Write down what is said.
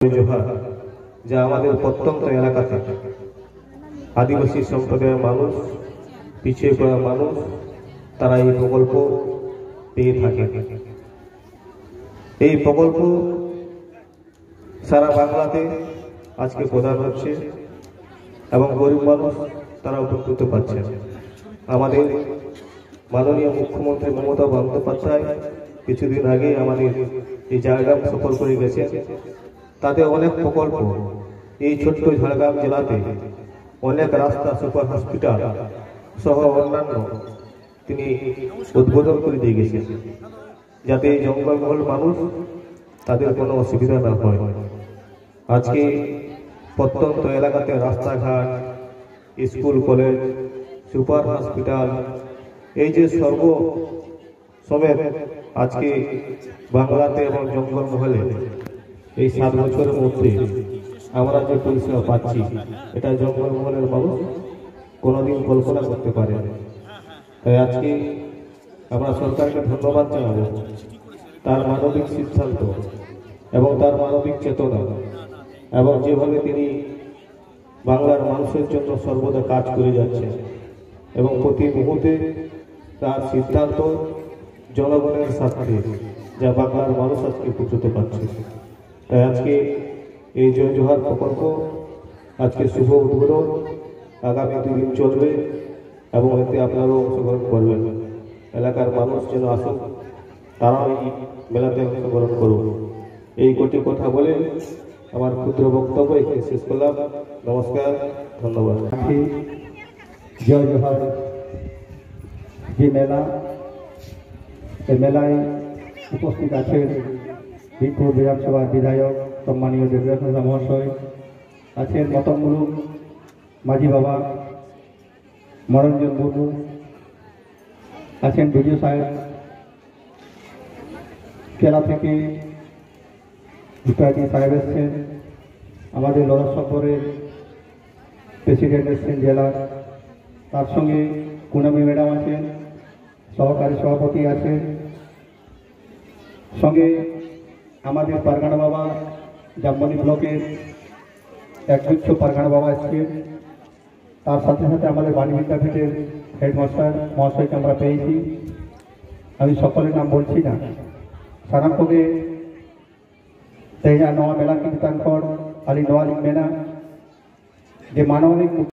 জোহার যা আমাদের প্রত্যন্ত এলাকাতে আদিবাসী সম্প্রদায়ের মানুষ, পিছিয়ে পড়া মানুষ তারা এই প্রকল্প পেয়ে থাকে। এই প্রকল্প সারা বাংলাতে আজকে প্রদান হচ্ছে এবং গরিব মানুষ তারা উপকৃত পাচ্ছে। আমাদের মাননীয় মুখ্যমন্ত্রী মমতা বন্দ্যোপাধ্যায় কিছুদিন আগে আমাদের এই ঝাড়গ্রাম সফর করে গেছেন। তাতে অনেক প্রকল্প এই ছোট্ট ঝাড়গ্রাম জেলাতে অনেক রাস্তা, সুপার হসপিটাল সহ অন্যান্য তিনি উদ্বোধন করে দিয়ে গেছেন, যাতে জঙ্গলমহল মানুষ তাদের কোনো অসুবিধা না হয়। আজকে প্রত্যন্ত এলাকাতে রাস্তাঘাট, স্কুল, কলেজ, সুপার হসপিটাল এই যে সর্ব সমেত আজকে বাংলাতে এবং জঙ্গলমহলে এই 7 বছরের মধ্যে আমরা যে পরিষেবা পাচ্ছি, এটা জঙ্গলমহলের মানুষ কোনোদিন কল্পনা করতে পারে। তাই আজকে আমরা সরকারকে ধন্যবাদ জানাবো তার মানবিক সিদ্ধান্ত এবং তার মানবিক চেতনা এবং যেভাবে তিনি বাংলার মানুষের জন্য সর্বদা কাজ করে যাচ্ছে এবং প্রতি মুহূর্তে তার সিদ্ধান্ত জনগণের সাথে যা বাংলার মানুষ আজকে পৌঁছতে পারছে। তাই আজকে এই জয় জোহার প্রকল্প আজকে শুভ উদ্বোধন, আগামী 2 দিন চলবে এবং এতে আপনারাও অংশগ্রহণ করবেন। এলাকার মানুষ যেন আসুন, তারাও এই মেলাতে অংশগ্রহণ করুন। এই কোটি কথা বলে আমার ক্ষুদ্র বক্তব্য এখানে শেষ করলাম। নমস্কার, ধন্যবাদ। জয় জোহার যে মেলা, এই মেলায় উপস্থিত আছেন বীরপুর বিধানসভার বিধায়ক সম্মানীয় দেবরাজ মহাশয়, আছেন মতমূলক মাঝি বাবা মনোরঞ্জন মুর্মু, আছেন বিডিও সাহেব, কেলা থেকে বিকাশী সাহেব এসছেন, আমাদের লড়া সফরের প্রেসিডেন্ট এসছেন জেলার, তার সঙ্গে কুনামি ম্যাডাম আছেন, সহকারী সভাপতি আছেন, সঙ্গে আমাদের পারগানা বাবা জামবনি ব্লকের একগুচ্ছ পারগানা বাবা এসছেন, তার সাথে সাথে আমাদের বাণী বিদ্যাপীঠের হেডমাস্টার মহাশয়কে আমরা পেয়েছি। আমি সকলের নাম বলছি না, সারাক্ষণে তেহা নওয়া মেলা কীর্তনকর আলী নোয়ালিক মেনা যে মানবিক